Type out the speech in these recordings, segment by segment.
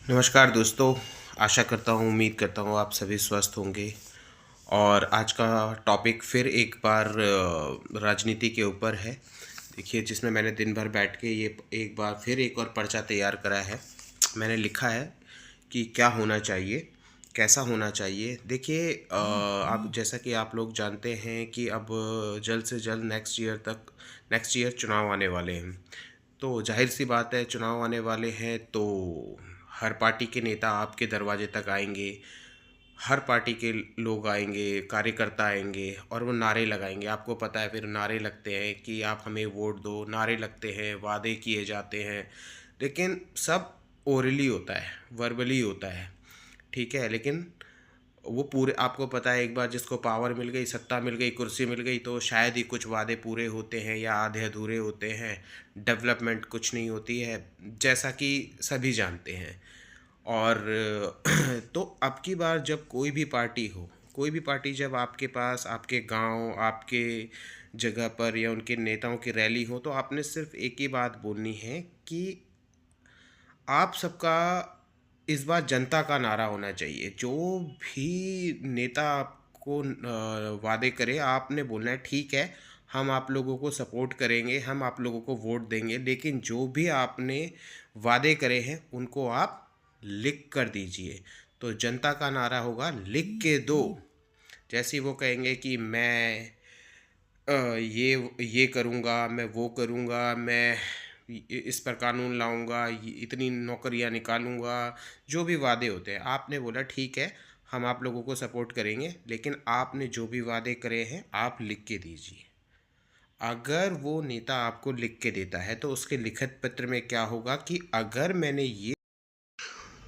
नमस्कार दोस्तों। आशा करता हूँ, उम्मीद करता हूँ आप सभी स्वस्थ होंगे। और आज का टॉपिक फिर एक बार राजनीति के ऊपर है। देखिए, जिसमें मैंने दिन भर बैठ के ये एक बार फिर एक और पर्चा तैयार करा है। मैंने लिखा है कि क्या होना चाहिए, कैसा होना चाहिए। देखिए, आप जैसा कि आप लोग जानते हैं कि अब जल्द से जल्द नेक्स्ट ईयर चुनाव आने वाले हैं। तो जाहिर सी बात है, चुनाव आने वाले हैं तो हर पार्टी के नेता आपके दरवाजे तक आएंगे। हर पार्टी के लोग आएंगे, कार्यकर्ता आएंगे और वो नारे लगाएंगे। आपको पता है, फिर नारे लगते हैं कि आप हमें वोट दो, नारे लगते हैं, वादे किए जाते हैं। लेकिन सब ओरली होता है, वर्बली होता है। ठीक है, लेकिन वो पूरे, आपको पता है, एक बार जिसको पावर मिल गई, सत्ता मिल गई, कुर्सी मिल गई, तो शायद ही कुछ वादे पूरे होते हैं या आधे अधूरे होते हैं। डेवलपमेंट कुछ नहीं होती है, जैसा कि सभी जानते हैं। और तो अब की बार जब कोई भी पार्टी हो, कोई भी पार्टी जब आपके पास, आपके गांव, आपके जगह पर या उनके नेताओं की रैली हो, तो आपने सिर्फ एक ही बात बोलनी है कि आप सबका इस बार जनता का नारा होना चाहिए। जो भी नेता आपको वादे करे, आपने बोलना है ठीक है, हम आप लोगों को सपोर्ट करेंगे, हम आप लोगों को वोट देंगे, लेकिन जो भी आपने वादे करे हैं उनको आप लिख कर दीजिए। तो जनता का नारा होगा, लिख के दो। जैसे ही वो कहेंगे कि मैं ये करूँगा, मैं वो करूँगा, मैं इस पर कानून लाऊंगा, इतनी नौकरियां निकालूंगा, जो भी वादे होते हैं, आपने बोला ठीक है, हम आप लोगों को सपोर्ट करेंगे, लेकिन आपने जो भी वादे करे हैं आप लिख के दीजिए। अगर वो नेता आपको लिख के देता है तो उसके लिखित पत्र में क्या होगा कि अगर मैंने ये,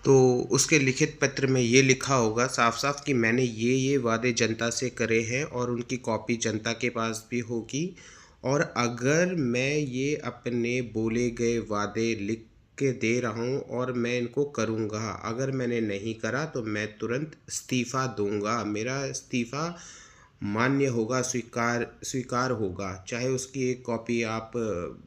तो उसके लिखित पत्र में ये लिखा होगा साफ साफ कि मैंने ये वादे जनता से करे हैं, और उनकी कॉपी जनता के पास भी होगी। और अगर मैं ये अपने बोले गए वादे लिख के दे रहा हूँ और मैं इनको करूँगा, अगर मैंने नहीं करा तो मैं तुरंत इस्तीफ़ा दूंगा। मेरा इस्तीफ़ा मान्य होगा, स्वीकार स्वीकार होगा। चाहे उसकी एक कॉपी आप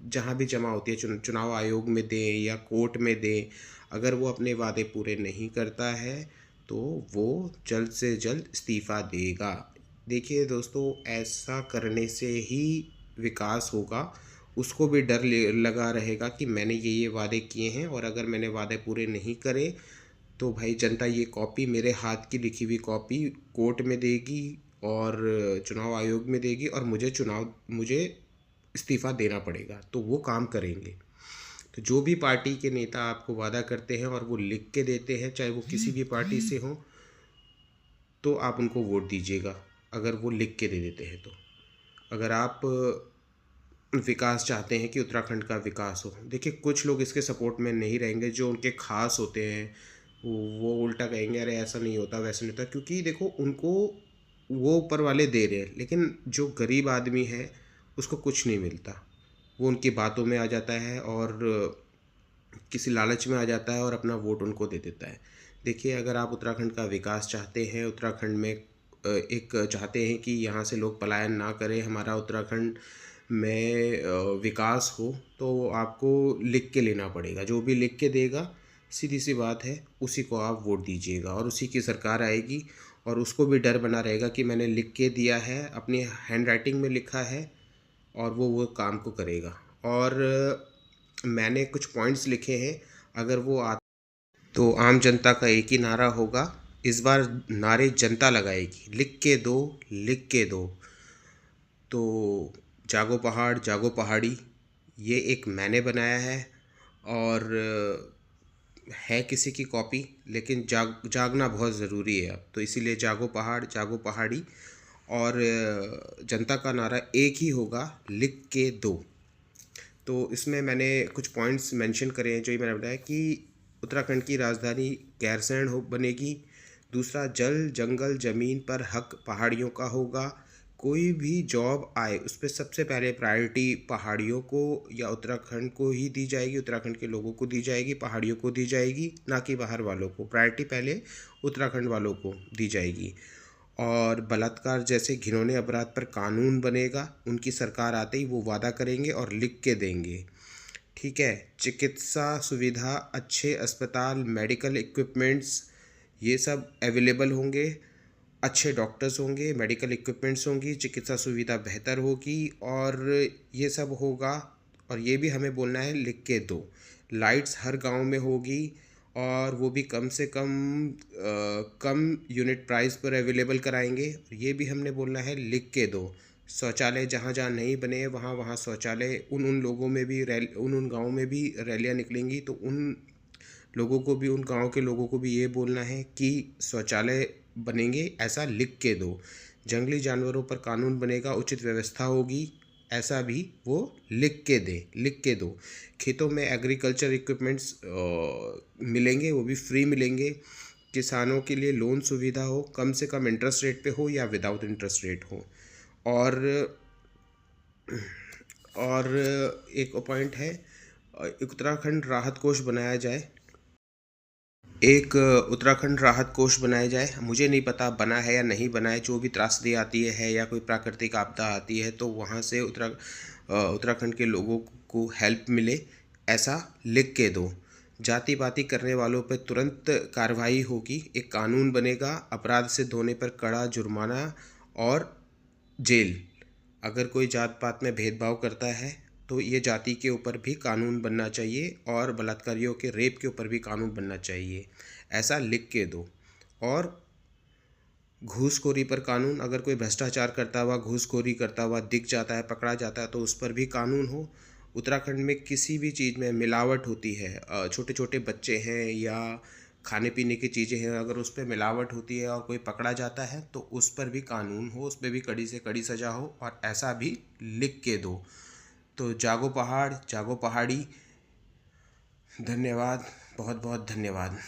जहाँ भी जमा होती है, चुनाव आयोग में दें या कोर्ट में दें। अगर वो अपने वादे पूरे नहीं करता है तो वो जल्द से जल्द इस्तीफ़ा देगा। देखिए दोस्तों, ऐसा करने से ही विकास होगा। उसको भी डर लगा रहेगा कि मैंने ये वादे किए हैं, और अगर मैंने वादे पूरे नहीं करे तो भाई जनता ये कॉपी, मेरे हाथ की लिखी हुई कॉपी, कोर्ट में देगी और चुनाव आयोग में देगी, और मुझे इस्तीफ़ा देना पड़ेगा। तो वो काम करेंगे। तो जो भी पार्टी के नेता आपको वादा करते हैं और वो लिख के देते हैं, चाहे वो किसी भी पार्टी से हों, तो आप उनको वोट दीजिएगा अगर वो लिख के दे देते हैं तो। अगर आप विकास चाहते हैं कि उत्तराखंड का विकास हो, देखिए कुछ लोग इसके सपोर्ट में नहीं रहेंगे। जो उनके खास होते हैं वो उल्टा कहेंगे, अरे ऐसा नहीं होता, वैसा नहीं होता, क्योंकि देखो उनको वो ऊपर वाले दे रहे हैं, लेकिन जो गरीब आदमी है उसको कुछ नहीं मिलता। वो उनकी बातों में आ जाता है और किसी लालच में आ जाता है और अपना वोट उनको दे देता है। देखिए, अगर आप उत्तराखंड का विकास चाहते हैं, उत्तराखंड में एक चाहते हैं कि यहाँ से लोग पलायन ना करें, हमारा उत्तराखंड में विकास हो, तो आपको लिख के लेना पड़ेगा। जो भी लिख के देगा, सीधी सी बात है, उसी को आप वोट दीजिएगा और उसी की सरकार आएगी। और उसको भी डर बना रहेगा कि मैंने लिख के दिया है, अपनी हैंड राइटिंग में लिखा है, और वो काम को करेगा। और मैंने कुछ पॉइंट्स लिखे हैं, अगर वो आ, तो आम जनता का एक ही नारा होगा। इस बार नारे जनता लगाएगी, लिख के दो, लिख के दो। तो जागो पहाड़, जागो पहाड़ी, ये एक मैंने बनाया है, और है किसी की कॉपी, लेकिन जागना बहुत ज़रूरी है अब, तो इसीलिए जागो पहाड़, जागो पहाड़ी। और जनता का नारा एक ही होगा, लिख के दो। तो इसमें मैंने कुछ पॉइंट्स मेंशन करे हैं, जो ये मैंने बताया कि उत्तराखंड की राजधानी गैरसैंण हो बनेगी। दूसरा, जल जंगल ज़मीन पर हक पहाड़ियों का होगा। कोई भी जॉब आए उस पर सबसे पहले प्रायोरिटी पहाड़ियों को या उत्तराखंड को ही दी जाएगी, उत्तराखंड के लोगों को दी जाएगी, पहाड़ियों को दी जाएगी, ना कि बाहर वालों को। प्रायोरिटी पहले उत्तराखंड वालों को दी जाएगी। और बलात्कार जैसे घिनौने अपराध पर कानून बनेगा, उनकी सरकार आते ही वो वादा करेंगे और लिख के देंगे। ठीक है। चिकित्सा सुविधा, अच्छे अस्पताल, मेडिकल इक्विपमेंट्स, ये सब अवेलेबल होंगे। अच्छे डॉक्टर्स होंगे, मेडिकल इक्विपमेंट्स होंगी, चिकित्सा सुविधा बेहतर होगी और ये सब होगा। और ये भी हमें बोलना है, लिख के दो। लाइट्स हर गांव में होगी और वो भी कम से कम कम यूनिट प्राइस पर अवेलेबल कराएंगे। ये भी हमने बोलना है, लिख के दो। शौचालय जहाँ जहाँ नहीं बने वहाँ वहाँ शौचालय, उन लोगों में भी उन गाँव में भी रैलियाँ निकलेंगी, तो उन लोगों को भी, उन गांव के लोगों को भी ये बोलना है कि शौचालय बनेंगे, ऐसा लिख के दो। जंगली जानवरों पर कानून बनेगा, उचित व्यवस्था होगी, ऐसा भी वो लिख के दो। खेतों में एग्रीकल्चर इक्विपमेंट्स मिलेंगे, वो भी फ्री मिलेंगे। किसानों के लिए लोन सुविधा हो, कम से कम इंटरेस्ट रेट पे हो या विदाउट इंटरेस्ट रेट हो। और एक पॉइंट है, उत्तराखंड राहत कोष बनाया जाए। एक उत्तराखंड राहत कोष बनाया जाए। मुझे नहीं पता बना है या नहीं बना है। जो भी त्रासदी आती है या कोई प्राकृतिक आपदा आती है तो वहाँ से उत्तराखंड के लोगों को हेल्प मिले, ऐसा लिख के दो। जाति पाति करने वालों पर तुरंत कार्रवाई होगी, एक कानून बनेगा, अपराध सिद्ध होने पर कड़ा जुर्माना और जेल। अगर कोई जात पात में भेदभाव करता है तो ये जाति के ऊपर भी कानून बनना चाहिए और बलात्कारियों के रेप के ऊपर भी कानून बनना चाहिए, ऐसा लिख के दो। और घूसखोरी पर कानून, अगर कोई भ्रष्टाचार करता हुआ, घूसखोरी करता हुआ दिख जाता है, पकड़ा जाता है, तो उस पर भी कानून हो। उत्तराखंड में किसी भी चीज़ में मिलावट होती है, छोटे छोटे बच्चे हैं या खाने पीने की चीज़ें हैं, अगर उस पर मिलावट होती है और कोई पकड़ा जाता है तो उस पर भी कानून हो, उस पर भी कड़ी से कड़ी सज़ा हो, और ऐसा भी लिख के दो। तो जागो पहाड़, जागो पहाड़ी। धन्यवाद, बहुत बहुत धन्यवाद।